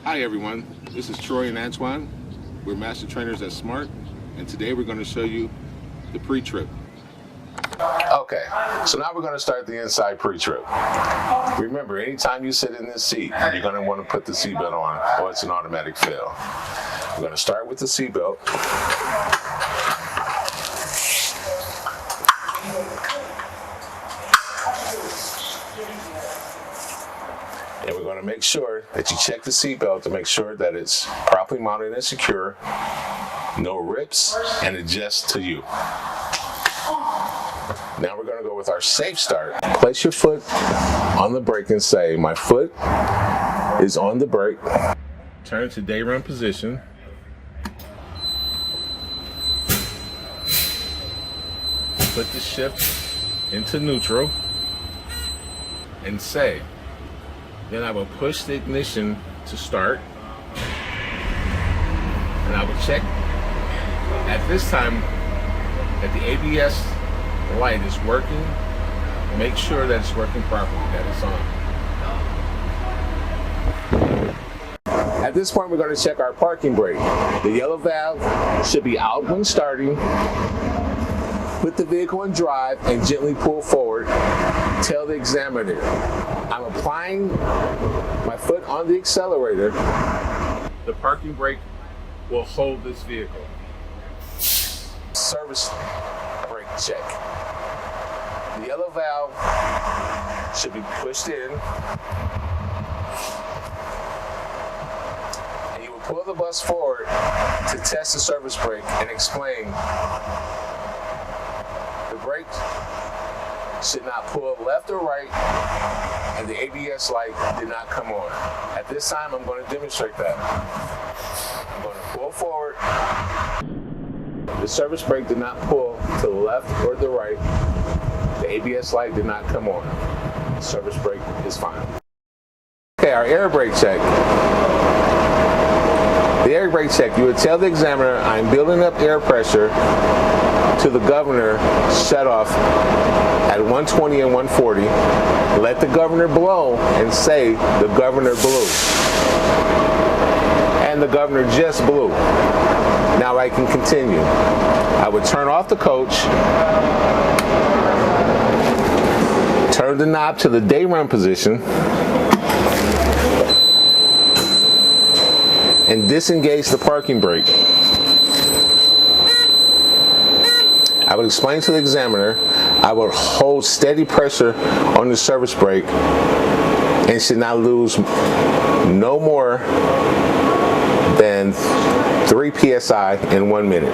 Hi everyone, this is Troy and Antoine. We're master trainers at SMART, and today we're going to show you the pre-trip. Okay, so now we're going to start the inside pre-trip. Remember, anytime you sit in this seat, you're going to want to put the seatbelt on, or it's an automatic fail. We're going to start with the seatbelt. And we're going to make sure that you check the seatbelt to make sure that it's properly mounted and secure, no rips, and adjust to you. Now we're going to go with our safe start. Place your foot on the brake and say, my foot is on the brake. Turn to day run position. Put the shift into neutral and say. Then I will push the ignition to start, and I will check at this time that the ABS light is working. Make sure that it's working properly, that it's on. At this point, we're going to check our parking brake. The yellow valve should be out when starting. Put the vehicle in drive and gently pull forward. Tell the examiner, I'm applying my foot on the accelerator. The parking brake will hold this vehicle. Service brake check. The yellow valve should be pushed in. And you will pull the bus forward to test the service brake and explain the brake should not pull left or right, and the ABS light did not come on. At this time, I'm going to demonstrate that. I'm going to pull forward. The service brake did not pull to the left or the right. The ABS light did not come on. The service brake is fine. Okay, our air brake check. The air brake check, you would tell the examiner, I'm building up air pressure to the governor shut off at 120 and 140. Let the governor blow and say the governor blew. And the governor just blew. Now I can continue. I would turn off the coach, turn the knob to the day run position, and disengage the parking brake. I would explain to the examiner, I would hold steady pressure on the service brake and should not lose no more than 3 psi in 1 minute.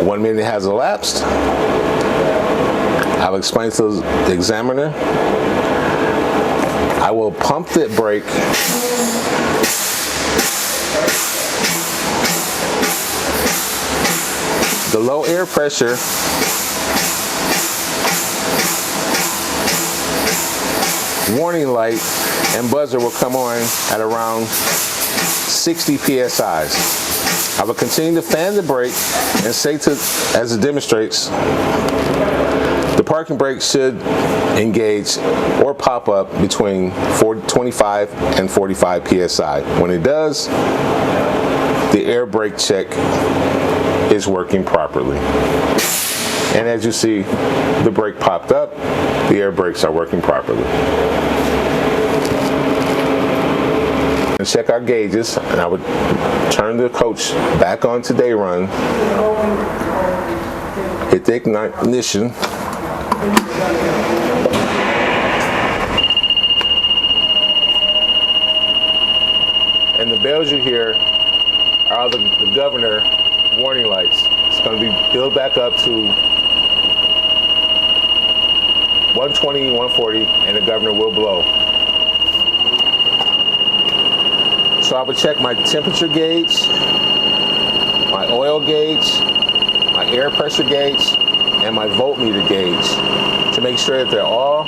One minute has elapsed. I will explain to the examiner, I will pump the brake the low air pressure warning light and buzzer will come on at around 60 psi's. I will continue to fan the brake and say as it demonstrates, the parking brake should engage or pop up between 25 and 45 psi. When it does, the air brake check is working properly. And as you see, the brake popped up, the air brakes are working properly. And check our gauges, and I would turn the coach back on to day run, hit the ignition, and the bells you hear are the governor warning lights. It's going to be built back up to 120, 140, and the governor will blow. So I would check my temperature gauge, my oil gauge, my air pressure gauge, and my voltmeter gauge to make sure that they're all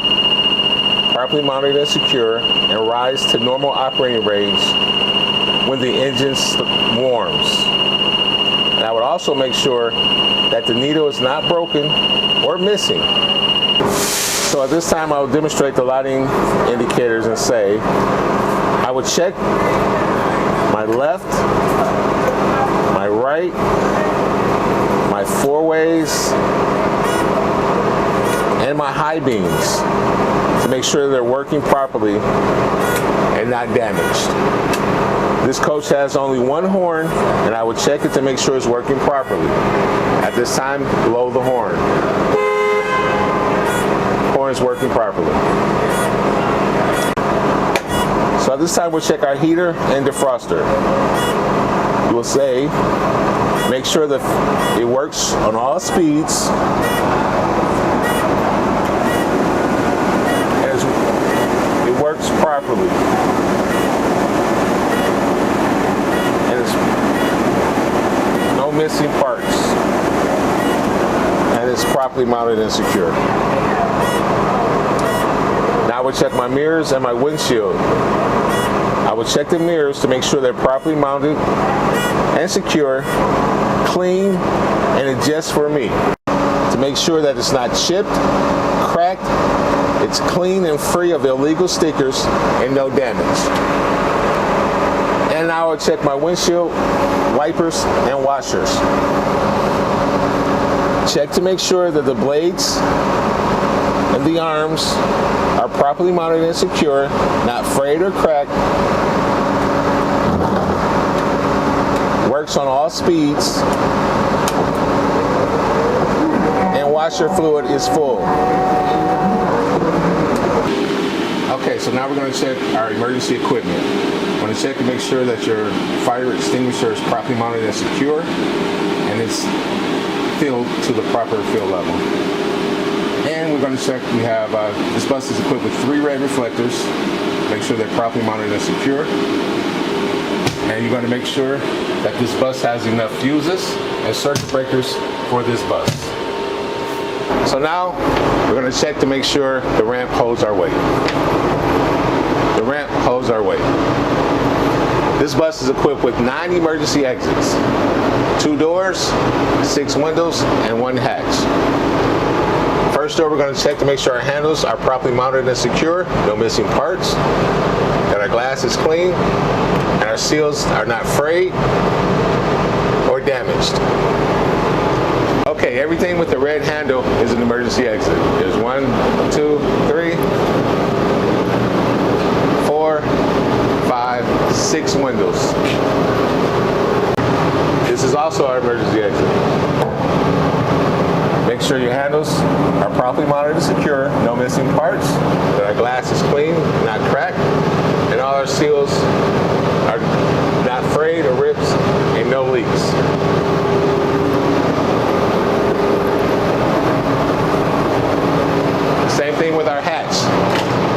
properly mounted and secure and rise to normal operating range when the engine warms. And I would also make sure that the needle is not broken or missing. So So at this time, I will demonstrate the lighting indicators and say, I would check my left, my right, my four-ways, and my high beams to make sure they're working properly and not damaged. This coach has only one horn, and I would check it to make sure it's working properly. At this time, blow the horn. Horn is working properly. So at this time, we'll check our heater and defroster. You will say, make sure that it works on all speeds. It works properly. And it's no missing parts. And it's properly mounted and secure. Now I would check my mirrors and my windshield. I would check the mirrors to make sure they're properly mounted and secure, clean, and adjust for me. To make sure that it's not chipped, cracked, it's clean and free of illegal stickers and no damage. And now I would check my windshield, wipers, and washers. Check to make sure that the blades and the arms are properly mounted and secure, not frayed or cracked. Works on all speeds. And washer fluid is full. Okay, so now we're going to check our emergency equipment. We're going to check to make sure that your fire extinguisher is properly mounted and secure, and it's filled to the proper fill level. And we're going to check, we have, this bus is equipped with 3 red reflectors. Make sure they're properly mounted and secure. And you're going to make sure that this bus has enough fuses and circuit breakers for this bus. So now, we're going to check to make sure the ramp holds our weight. The ramp holds our weight. This bus is equipped with 9 emergency exits, 2 doors, 6 windows, and 1 hatch. First door, we're going to check to make sure our handles are properly mounted and secure, no missing parts, that our glass is clean, and our seals are not frayed or damaged. Okay, everything with the red handle is an emergency exit. There's 1, 2, 3, 4, 5, 6 windows. This is also our emergency exit. Make sure your handles are properly mounted and secure, no missing parts, that our glass is clean, not cracked, and all our seals are not frayed or ripped, and no leaks. Same thing with our hatch.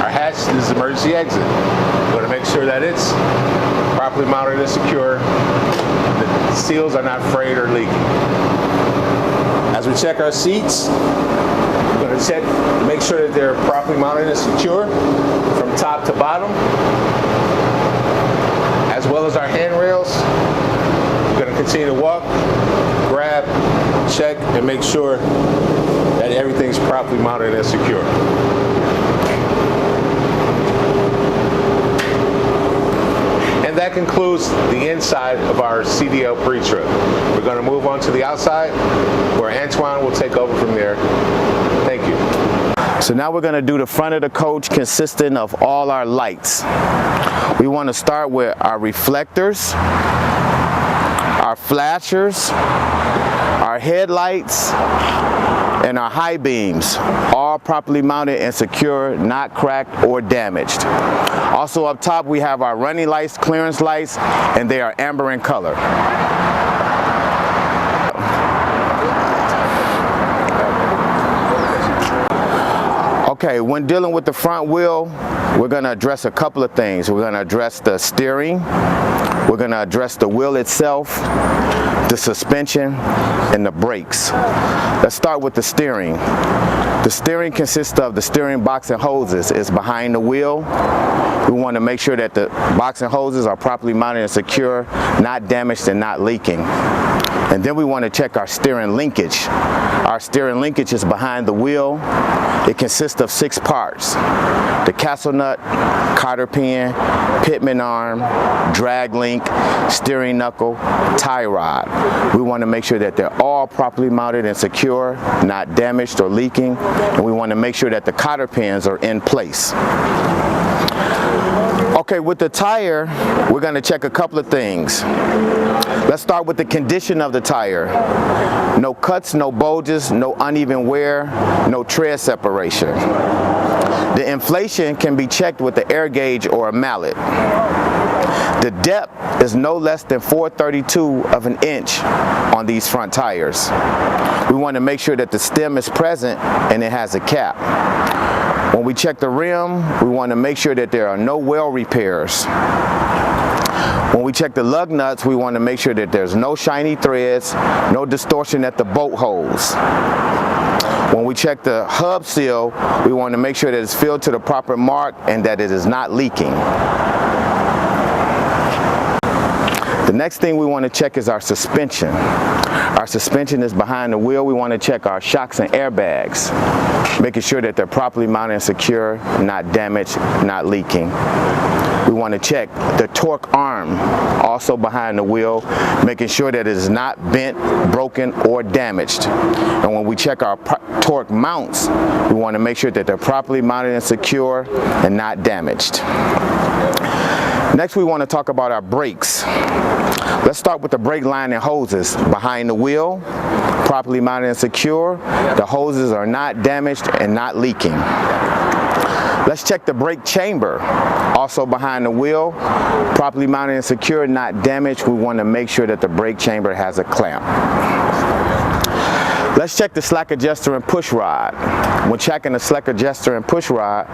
Our hatch is emergency exit. We're going to make sure that it's properly mounted and secure. The seals are not frayed or leaking. As we check our seats, we're going to check to make sure that they're properly mounted and secure from top to bottom, as well as our handrails. We're going to continue to walk, grab, check, and make sure that everything's properly mounted and secure. And that concludes the inside of our CDL pre-trip. We're going to move on to the outside, where Antoine will take over from there. Thank you. So now we're going to do the front of the coach, consisting of all our lights. We want to start with our reflectors, our flashers, our headlights, and our high beams, all properly mounted and secure, not cracked or damaged. Also up top, we have our running lights, clearance lights, and they are amber in color. Okay, when dealing with the front wheel, we're going to address a couple of things. We're going to address the steering, we're going to address the wheel itself, the suspension, and the brakes. Let's start with the steering. The steering consists of the steering box and hoses. It's behind the wheel. We want to make sure that the box and hoses are properly mounted and secure, not damaged and not leaking. And then we want to check our steering linkage. Our steering linkage is behind the wheel. It consists of 6 parts: the castle nut, cotter pin, pitman arm, drag link, steering knuckle, tie rod. We want to make sure that they're all properly mounted and secure, not damaged or leaking, and we want to make sure that the cotter pins are in place. Okay, with the tire, we're going to check a couple of things. Let's start with the condition of the tire. No cuts, no bulges, no uneven wear, no tread separation. The inflation can be checked with the air gauge or a mallet. The depth is no less than 4/32 of an inch on these front tires. We want to make sure that the stem is present and it has a cap. When we check the rim, we want to make sure that there are no well repairs. When we check the lug nuts, we want to make sure that there's no shiny threads, no distortion at the bolt holes. When we check the hub seal, we want to make sure that it's filled to the proper mark and that it is not leaking. The next thing we want to check is our suspension. Our suspension is behind the wheel. We want to check our shocks and airbags, making sure that they're properly mounted and secure, not damaged, not leaking. We want to check the torque arm, also behind the wheel, making sure that it is not bent, broken, or damaged. And when we check our torque mounts, we want to make sure that they're properly mounted and secure and not damaged. Next, we want to talk about our brakes. Let's start with the brake line and hoses. Behind the wheel, properly mounted and secure. The hoses are not damaged and not leaking. Let's check the brake chamber. Also behind the wheel, properly mounted and secure, not damaged. We want to make sure that the brake chamber has a clamp. Let's check the slack adjuster and push rod. When checking the slack adjuster and push rod,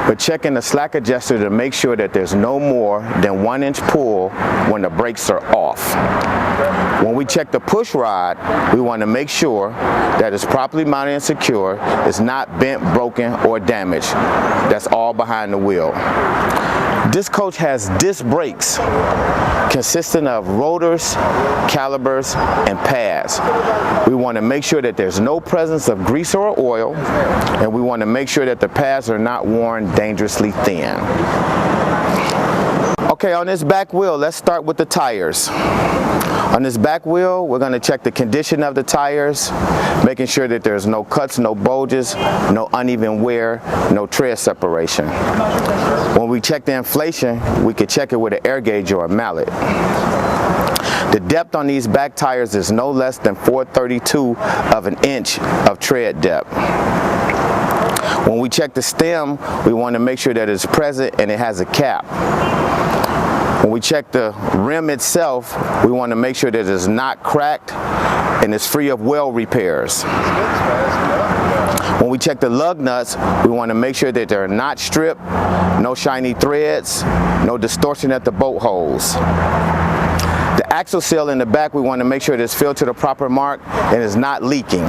we're checking the slack adjuster to make sure that there's no more than 1 inch pull when the brakes are off. When we check the push rod, we want to make sure that it's properly mounted and secure, it's not bent, broken, or damaged. That's all behind the wheel. This coach has disc brakes consisting of rotors, calipers, and pads. We want to make sure that there's no presence of grease or oil, and we want to make sure that the pads are not worn dangerously thin. Okay, on this back wheel, let's start with the tires. On this back wheel, we're going to check the condition of the tires, making sure that there's no cuts, no bulges, no uneven wear, no tread separation. When we check the inflation, we can check it with an air gauge or a mallet. The depth on these back tires is no less than 4/32 of an inch of tread depth. When we check the stem, we want to make sure that it's present and it has a cap. When we check the rim itself, we want to make sure that it's not cracked and it's free of well repairs. When we check the lug nuts, we want to make sure that they're not stripped, no shiny threads, no distortion at the bolt holes. The axle seal in the back, we want to make sure that it's filled to the proper mark and is not leaking.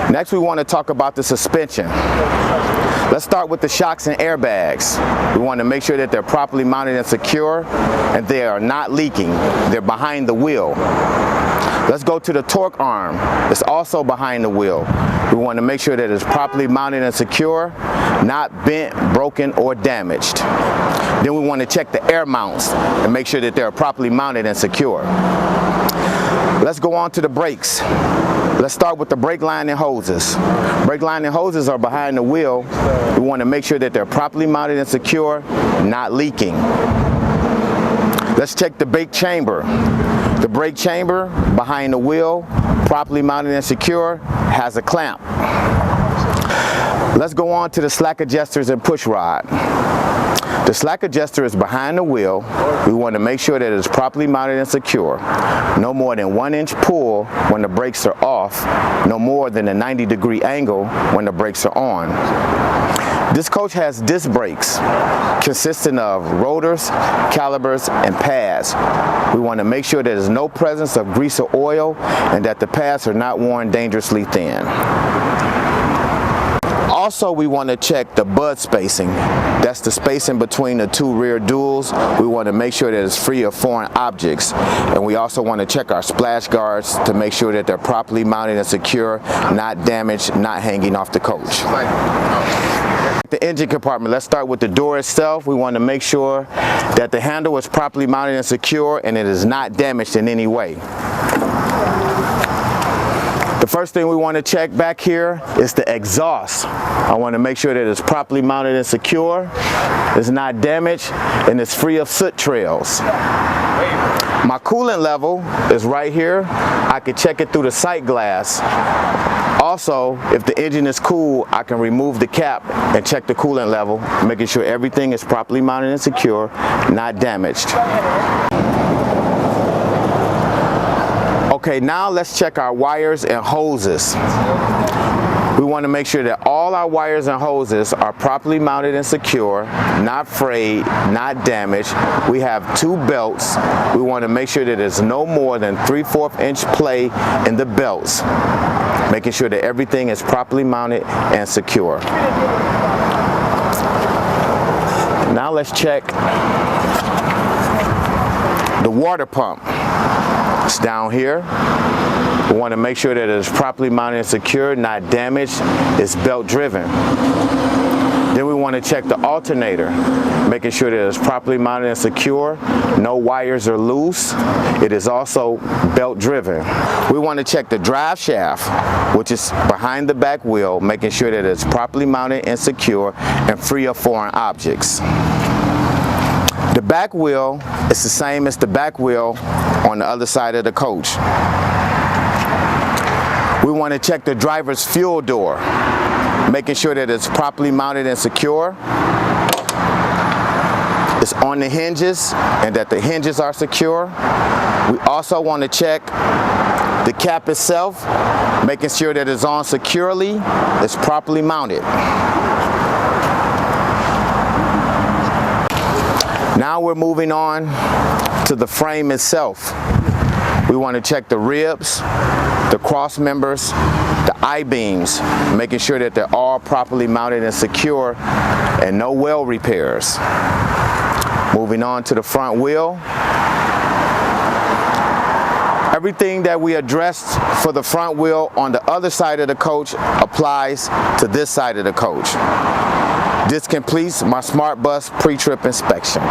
Next, we want to talk about the suspension. Let's start with the shocks and airbags. We want to make sure that they're properly mounted and secure and they are not leaking. They're behind the wheel. Let's go to the torque arm. It's also behind the wheel. We want to make sure that it's properly mounted and secure, not bent, broken, or damaged. Then we want to check the air mounts and make sure that they're properly mounted and secure. Let's go on to the brakes. Let's start with the brake line and hoses. Brake line and hoses are behind the wheel. We want to make sure that they're properly mounted and secure, not leaking. Let's check the brake chamber. The brake chamber behind the wheel, properly mounted and secure, has a clamp. Let's go on to the slack adjusters and push rod. The slack adjuster is behind the wheel. We want to make sure that it's properly mounted and secure. No more than 1 inch pull when the brakes are off. No more than a 90-degree angle when the brakes are on. This coach has disc brakes consisting of rotors, calipers, and pads. We want to make sure there's no presence of grease or oil and that the pads are not worn dangerously thin. Also, we want to check the bud spacing. That's the spacing between the two rear duals. We want to make sure that it's free of foreign objects. And we also want to check our splash guards to make sure that they're properly mounted and secure, not damaged, not hanging off the coach. The engine compartment, let's start with the door itself. We want to make sure that the handle is properly mounted and secure and it is not damaged in any way. The first thing we want to check back here is the exhaust. I want to make sure that it's properly mounted and secure, it's not damaged, and it's free of soot trails. My coolant level is right here. I can check it through the sight glass. Also, if the engine is cool, I can remove the cap and check the coolant level, making sure everything is properly mounted and secure, not damaged. Okay, now let's check our wires and hoses. We want to make sure that all our wires and hoses are properly mounted and secure, not frayed, not damaged. We have two belts. We want to make sure that there's no more than 3/4 inch play in the belts, making sure that everything is properly mounted and secure. Now let's check the water pump. It's down here. We want to make sure that it's properly mounted and secure, not damaged. It's belt driven. Then we want to check the alternator, making sure that it's properly mounted and secure. No wires are loose. It is also belt driven. We want to check the drive shaft, which is behind the back wheel, making sure that it's properly mounted and secure and free of foreign objects. The back wheel is the same as the back wheel on the other side of the coach. We want to check the driver's fuel door, making sure that it's properly mounted and secure. It's on the hinges and that the hinges are secure. We also want to check the cap itself, making sure that it's on securely, it's properly mounted. Now we're moving on to the frame itself. We want to check the ribs, the cross members, the I-beams, making sure that they're all properly mounted and secure and no weld repairs. Moving on to the front wheel. Everything that we addressed for the front wheel on the other side of the coach applies to this side of the coach. This completes my Smart Bus pre-trip inspection.